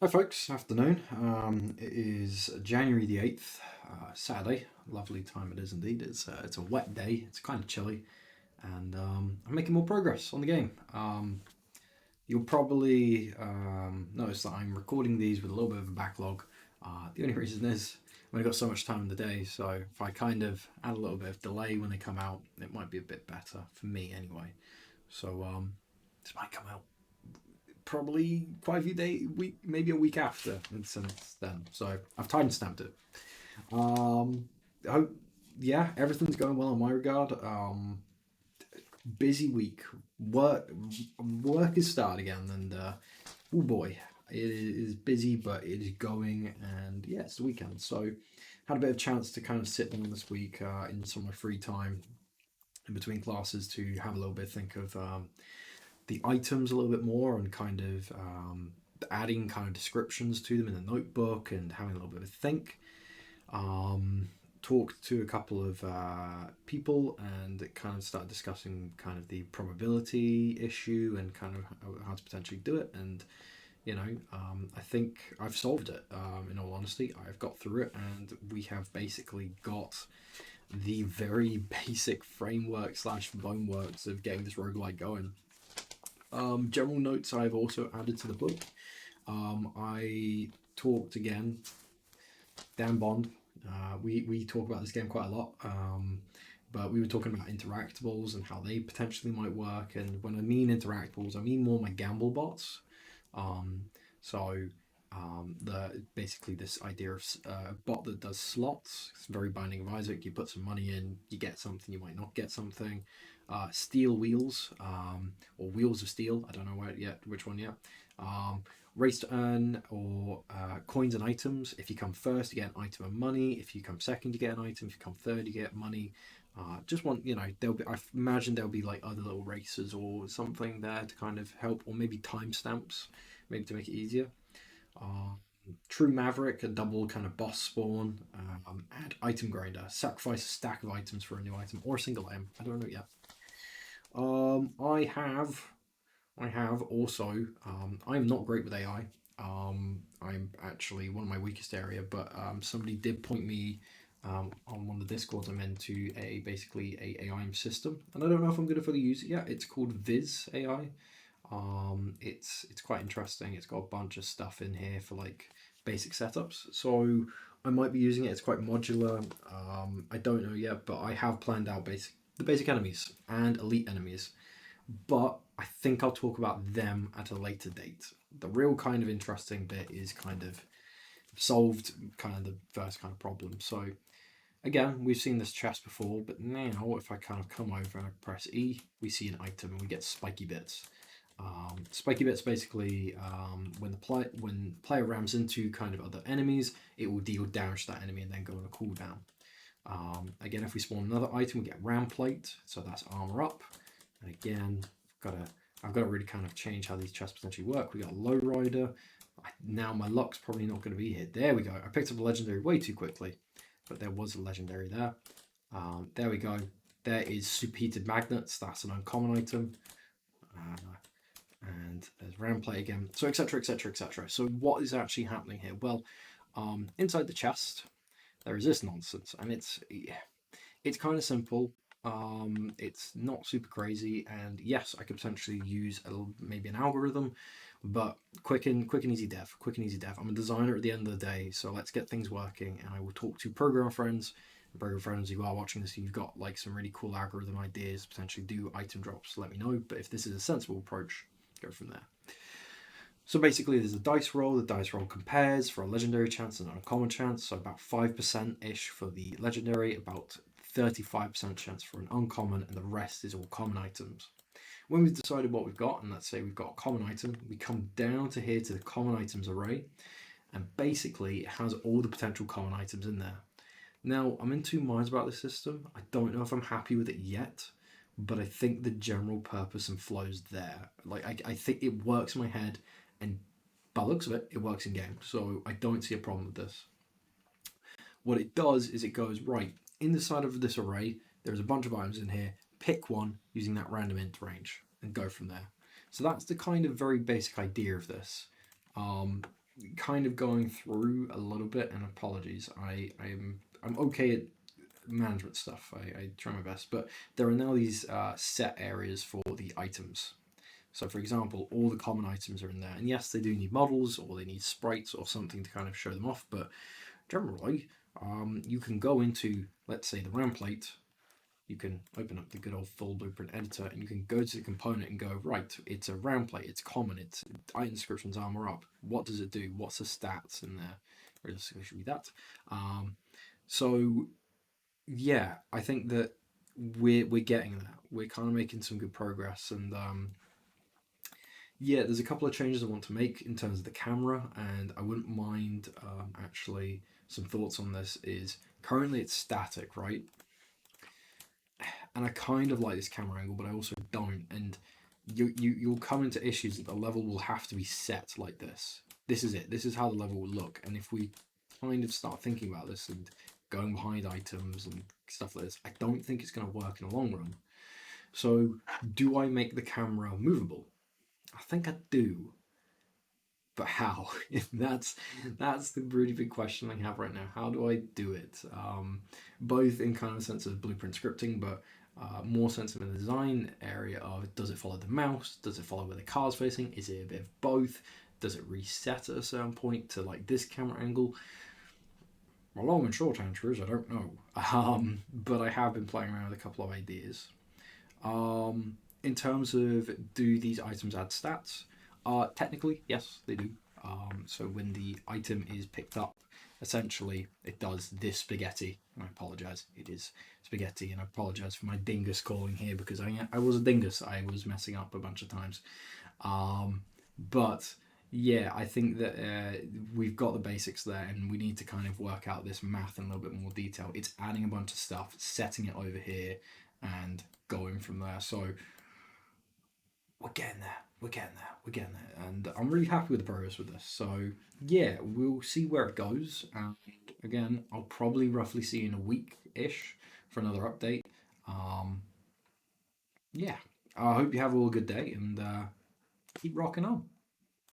Hi folks, afternoon. It is January the 8th, Saturday. Lovely time it is indeed. It's a wet day, it's kind of chilly, and I'm making more progress on the game. You'll probably notice that I'm recording these with a little bit of a backlog. The only reason is I've only got so much time in the day, so if I kind of add a little bit of delay when they come out, it might be a bit better for me anyway. So this might come out probably quite a few days, week, maybe a week after, and since then. So I've time stamped it. I hope, yeah, everything's going well in my regard. Busy week. Work is started again, and oh boy, it is busy, but it is going, and yeah, it's the weekend. So had a bit of chance to kind of sit down this week in some of my free time in between classes to have a little bit think of the items a little bit more and kind of adding kind of descriptions to them in the notebook and having a little bit of a think. Talked to a couple of people and kind of started discussing kind of the probability issue and kind of how to potentially do it. And I think I've solved it. In all honesty, I've got through it, and we have basically got the very basic framework slash boneworks of getting this roguelike going. General notes I've also added to the book. I talked again, Dan Bond. We talk about this game quite a lot, but we were talking about interactables and how they potentially might work. And when I mean interactables, I mean more my gamble bots. So basically this idea of a bot that does slots. It's very Binding of Isaac. You put some money in, you get something, you might not get something. Steel wheels, or wheels of steel. I don't know which one yet. Race to earn, or coins and items. If you come first, you get an item and money. If you come second, you get an item. If you come third, you get money. Just want, there'll be. I imagine there'll be like other little races or something there to kind of help, or maybe timestamps, maybe to make it easier. True Maverick, a double kind of boss spawn. Add item grinder. Sacrifice a stack of items for a new item or a single item. I don't know yet. I have also. I'm not great with AI. I'm actually one of my weakest area, but somebody did point me on one of the discords I'm in to basically a AI system, and I don't know if I'm going to fully use it yet. It's called Viz AI. It's quite interesting. It's got a bunch of stuff in here for like basic setups, so I might be using it. It's quite modular. I don't know yet, but I have planned out the basic enemies and elite enemies, but I think I'll talk about them at a later date. The real kind of interesting bit is kind of solved kind of the first kind of problem. So again, we've seen this chest before, but now if I kind of come over and I press E, we see an item and we get spiky bits. Spiky bits basically, when player rams into kind of other enemies, it will deal damage to that enemy and then go on a cooldown. Again, if we spawn another item, we get ram plate, so that's armor up. And again, I've got to really kind of change how these chests potentially work. We got a low rider. Now my luck's probably not going to be here. There we go. I picked up a legendary way too quickly, but there was a legendary there. There we go. There is superheated magnets. That's an uncommon item. And there's round plate again. So etc, etc, etc. So what is actually happening here? Well, inside the chest there is this nonsense, and it's kind of simple. It's not super crazy, and yes, I could potentially use maybe an algorithm, but quick and easy dev. I'm a designer at the end of the day, so let's get things working. And I will talk to programmer friends who are watching this. You've got like some really cool algorithm ideas, potentially do item drops. Let me know. But if this is a sensible approach, go from there. So basically, there's a dice roll. The dice roll compares for a legendary chance and an uncommon chance. So about 5%-ish for the legendary, about 35% chance for an uncommon, and the rest is all common items. When we've decided what we've got, and let's say we've got a common item, we come down to here to the common items array, and basically it has all the potential common items in there. Now, I'm in two minds about this system. I don't know if I'm happy with it yet, but I think the general purpose and flow's there. Like, I think it works in my head, and by the looks of it, it works in game. So I don't see a problem with this. What it does is it goes, right, in the side of this array, there's a bunch of items in here. Pick one using that random int range and go from there. So that's the kind of very basic idea of this. kind of going through a little bit, and apologies, I'm okay at management stuff. I try my best, but there are now these set areas for the items. So, for example, all the common items are in there, and yes, they do need models or they need sprites or something to kind of show them off. But generally, you can go into, let's say, the RAM plate. You can open up the good old full blueprint editor, and you can go to the component and go, right, it's a RAM plate, it's common, it's item descriptions, armor up. What does it do? What's the stats in there? Realistically, should be that. So yeah, I think that we're getting there. We're kind of making some good progress, and yeah, there's a couple of changes I want to make in terms of the camera, and I wouldn't mind actually some thoughts on this. Is currently it's static, right? And I kind of like this camera angle, but I also don't. And you'll come into issues that the level will have to be set like this. This is it. This is how the level will look. And if we kind of start thinking about this and going behind items and stuff like this, I don't think it's going to work in the long run. So, do I make the camera movable? I think I do, but how? That's the really big question I have right now. How do I do it? Both in kind of a sense of blueprint scripting, but more sense of a design area of, does it follow the mouse? Does it follow where the car's facing? Is it a bit of both? Does it reset at a certain point to like this camera angle? My long and short answer is I don't know. But I have been playing around with a couple of ideas. In terms of, do these items add stats? Technically, yes, they do. So when the item is picked up, essentially it does this spaghetti. I apologise, it is spaghetti, and I apologise for my dingus calling here because I was a dingus. I was messing up a bunch of times. But yeah, I think that we've got the basics there, and we need to kind of work out this math in a little bit more detail. It's adding a bunch of stuff, setting it over here, and going from there. So we're getting there. We're getting there. We're getting there. And I'm really happy with the progress with this. So yeah, we'll see where it goes. And again, I'll probably roughly see you in a week ish for another update. Um, yeah, I hope you have all a good day and keep rocking on.